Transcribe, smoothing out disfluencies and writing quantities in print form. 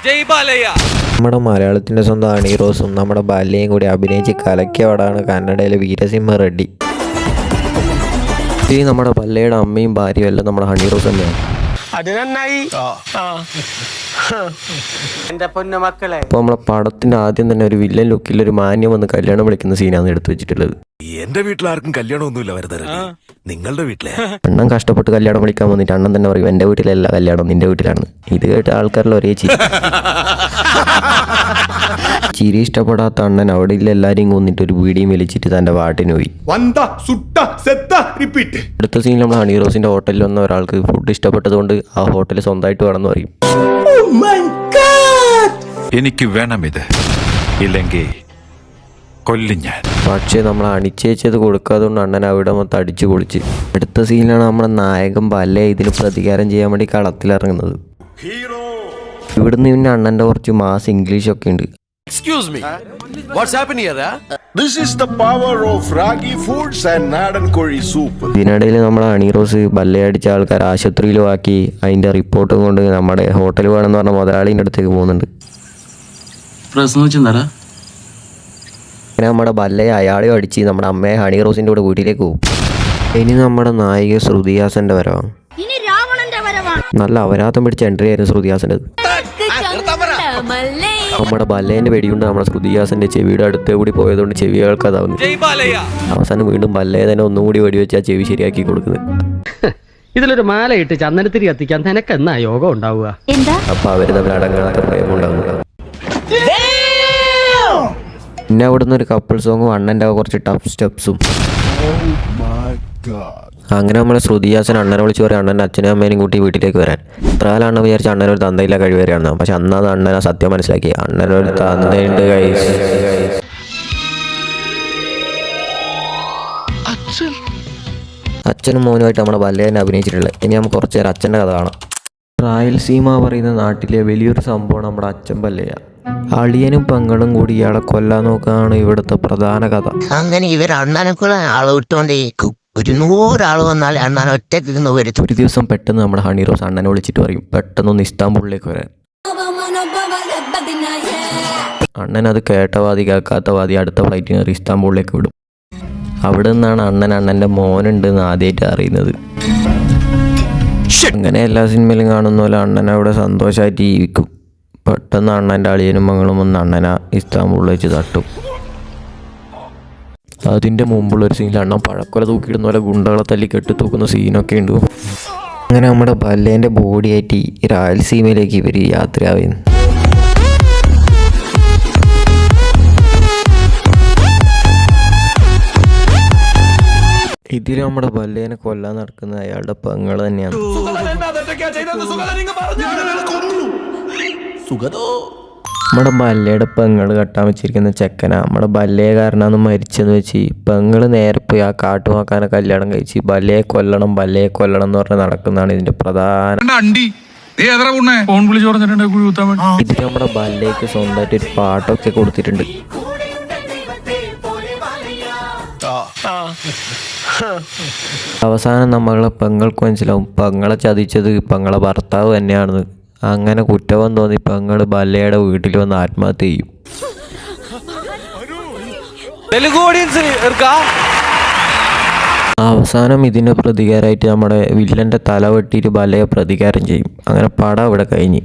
ജയ് ബാലയ്യ. നമ്മുടെ മലയാളത്തിൻ്റെ സ്വന്തം ഹണി റോസും നമ്മുടെ ബാല്യയും കൂടി അഭിനയിച്ച് കലക്കിയവടാണ് കന്നഡയിലെ വീരസിംഹ റെഡ്ഡി. ഈ നമ്മുടെ ബല്ലയുടെ അമ്മയും ഭാര്യയും എല്ലാം നമ്മുടെ ഹണി റോസ് തന്നെയാണ്. അപ്പോൾ നമ്മളെ പടത്തിന്റെ ആദ്യം തന്നെ ഒരു വില്ലൻ ലുക്കിൽ ഒരു മാന്യം വന്ന് കല്യാണം വിളിക്കുന്ന സീനാണ് എടുത്തു വെച്ചിട്ടുള്ളത്. എന്റെ വീട്ടിൽ ആർക്കും കല്യാണമൊന്നുമില്ല, വെറുതെ നിങ്ങളുടെ വീട്ടിലെ അണ്ണൻ കഷ്ടപ്പെട്ട് കല്യാണം വിളിക്കാൻ വന്നിട്ട് അണ്ണൻ തന്നെ പറയും എൻ്റെ വീട്ടിലല്ല കല്യാണം, നിന്റെ വീട്ടിലാണ്. ഇത് കേട്ട് ആൾക്കാരിൽ ഒരേ ചിരി ഇഷ്ടപ്പെടാത്ത അണ്ണൻ അവിടെ ഇല്ല എല്ലാരെയും കൊന്നിട്ട് ഒരു വീടിയും വലിച്ചിട്ട് തന്റെ പാട്ടിന് പോയി. അടുത്ത സീനിൽ നമ്മൾ ഹണി റോസിന്റെ ഹോട്ടലിൽ വന്ന ഒരാൾക്ക് ഫുഡ് ഇഷ്ടപ്പെട്ടതുകൊണ്ട് ആ ഹോട്ടൽ സ്വന്തമായിട്ട് വേണമെന്ന് പറയും. എനിക്ക് വേണം ഇത്, ഇല്ലെങ്കിൽ കൊല്ലും ഞാൻ. പക്ഷേ നമ്മൾ അണിച്ചേച്ചത് കൊടുക്കാത്തതുകൊണ്ട് അണ്ണൻ അവിടെ മൊത്തം അടിച്ചു പൊളിച്ച്. അടുത്ത സീനിലാണ് നമ്മുടെ നായകൻ ബല്ല ഇതിന് പ്രതികാരം ചെയ്യാൻ വേണ്ടി കളത്തിലിറങ്ങുന്നത്. ഇവിടുന്ന് പിന്നെ അണ്ണന്റെ കുറച്ച് മാസ് ഇംഗ്ലീഷൊക്കെ ഉണ്ട്. Excuse me. What's happening here? This is the power of Ragi Foods and Nadan Kori soup. ഇതിനിടയിൽ നമ്മുടെ ഹണി റോസ് ബല്ലയടിച്ച ആൾക്കാർ ആശുപത്രിയിലും ആക്കി അതിന്റെ റിപ്പോർട്ടും കൊണ്ട് നമ്മുടെ ഹോട്ടൽ വേണമെന്ന് പറഞ്ഞ മുതലാളിൻ്റെ അടുത്തേക്ക് പോകുന്നുണ്ട്. അങ്ങനെ നമ്മുടെ ബല്ലയെ അയാളെയും അടിച്ച് നമ്മുടെ അമ്മയെ ഹണി റോസിന്റെ കൂടെ വീട്ടിലേക്ക് പോകും. ഇനി നമ്മുടെ നായിക ശ്രുതിഹാസന്റെ വരവാണ്. നല്ല അപരാധം പിടിച്ച എൻട്രി ആയിരുന്നു ശ്രുതിഹാസൻ്റെ. നമ്മുടെ ബല്ലേന്റെ വെടിയുണ്ട് നമ്മുടെ ശ്രുതിഹാസന്റെ ചെവിയുടെ അടുത്തേ കൂടി പോയതുകൊണ്ട് ചെവി കേൾക്കാതാവുന്നു. അവസാനം വീണ്ടും ബല്ലയെ തന്നെ ഒന്നും കൂടി വെടിവെച്ച് ആ ചെവി ശരിയാക്കി കൊടുക്കുന്നത്. ഇതിലൊരു മാല ഇട്ട് ചന്ദനത്തിരി കത്തിക്കാൻ നിനക്ക് എന്നാ യോഗം ഉണ്ടാവുക? അപ്പൊ അവര് തമ്മിൽ അടങ്ങാത്ത പ്രേമുണ്ടാകുന്നു. പിന്നെ അവിടുന്ന് ഒരു കപ്പിൾ സോങ്ങും അണ്ണൻ്റെ കുറച്ച് ടഫ് സ്റ്റെപ്സും. അങ്ങനെ നമ്മളെ ശ്രുതിഹാസൻ അണ്ണനെ വിളിച്ച് പറയും അണ്ണൻ്റെ അച്ഛനും അമ്മേനും കൂട്ടി വീട്ടിലേക്ക് വരാൻ. ഇത്രകാലം അണ്ണൻ വിചാരിച്ച അണ്ണനൊരു തന്തയില്ല കഴിവരെയാണ്. പക്ഷെ അന്നാണ് അണ്ണനെ സത്യം മനസ്സിലാക്കി, അണ്ണനൊരു തന്തയുണ്ട് കൈസ്. അച്ഛനും മോനുമായിട്ട് നമ്മുടെ ബല്ലേനെ അഭിനയിച്ചിട്ടുള്ളത്. ഇനി നമുക്ക് കുറച്ച് നേരം അച്ഛൻ്റെ കഥ കാണാം. റായൽസീമ പറയുന്ന നാട്ടിലെ വലിയൊരു സംഭവം നമ്മുടെ അച്ഛൻ ബല്ലയ. അളിയനും പെങ്ങളും കൂടി ഇയാളെ കൊല്ലാൻ നോക്കാണ് ഇവിടുത്തെ പ്രധാന കഥ. അങ്ങനെ ഇവർ അണ്ണാനൊക്കെ ആളെ വിട്ടുകൊണ്ടേക്കും. ഒരു 100 ആൾ വന്നാൽ അണ്ണാൻ ഒറ്റയ്ക്ക് വരുത്തും. ഒരു ദിവസം പെട്ടെന്ന് നമ്മുടെ ഹണി റോസ് അണ്ണനെ വിളിച്ചിട്ട് പറയും പെട്ടെന്നൊന്ന് ഇസ്താംബുളിലേക്ക് വരാൻ. അണ്ണൻ അത് കേട്ടവാതി കേൾക്കാത്തവാതി അടുത്ത ഫ്ലൈറ്റിന് കയറി ഇസ്താംബുളിലേക്ക് വിടും. അവിടെ നിന്നാണ് അണ്ണൻ്റെ മോനുണ്ടെന്ന് ആദ്യമായിട്ട് അറിയുന്നത്. അങ്ങനെ എല്ലാ സിനിമയിലും കാണുന്ന പോലെ അണ്ണൻ അവിടെ സന്തോഷമായിട്ട് ജീവിക്കും. പെട്ടെന്ന് അണ്ണൻ്റെ അളിയനും മകളും വന്ന് അണ്ണനെ ഇസ്താംബുളിൽ വെച്ച് തട്ടും. അതിൻ്റെ മുമ്പുള്ളൊരു സീനിൽ അണ്ണൻ പഴക്കൊല തൂക്കിയിടുന്ന പോലെ ഗുണ്ടകളെ തല്ലി കെട്ടിത്തൂക്കുന്ന സീനൊക്കെ ഉണ്ട്. അങ്ങനെ നമ്മുടെ ബല്ലേൻ്റെ ബോഡിയായിട്ട് രായൽസീമയിലേക്ക് ഇവർ യാത്രയാവുന്നു. ഇതിൽ നമ്മുടെ ബല്ലേനെ കൊല്ലാൻ നടക്കുന്നത് അയാളുടെ പെങ്ങൾ തന്നെയാണ്. നമ്മുടെ ബല്ലയുടെ പെങ്ങൾ കെട്ടാൻ വെച്ചിരിക്കുന്ന ചെക്കനാ. നമ്മുടെ ബല്ലയെ കാരണമാണ് മരിച്ചെന്ന് വെച്ച് പെങ്ങൾ നേരെ പോയി ആ കാട്ടുമാക്കാനെ കല്യാണം കഴിച്ച് ബല്ലയെ കൊല്ലണം എന്ന് പറഞ്ഞ് നടക്കുന്നതാണ് ഇതിന്റെ പ്രധാന. ഇതിൽ നമ്മുടെ ബല്ലയ്ക്ക് സ്വന്തമായിട്ട് ഒരു പാട്ടൊക്കെ കൊടുത്തിട്ടുണ്ട്. അവസാനം നമ്മളെ പെങ്ങൾക്ക് മനസ്സിലാവും പെങ്ങളെ ചതിച്ചത് പെങ്ങളെ ഭർത്താവ് തന്നെയാണെന്ന്. അങ്ങനെ കുറ്റം തോന്നി പെങ്ങൾ ബല്ലയുടെ വീട്ടിൽ വന്ന് ആത്മഹത്യ ചെയ്യും. അവസാനം ഇതിൻ്റെ പ്രതികാരമായിട്ട് നമ്മുടെ വില്ലൻ്റെ തല വെട്ടിയിട്ട് ബല്ലയെ പ്രതികാരം ചെയ്യും. അങ്ങനെ പടം ഇവിടെ കഴിഞ്ഞ്.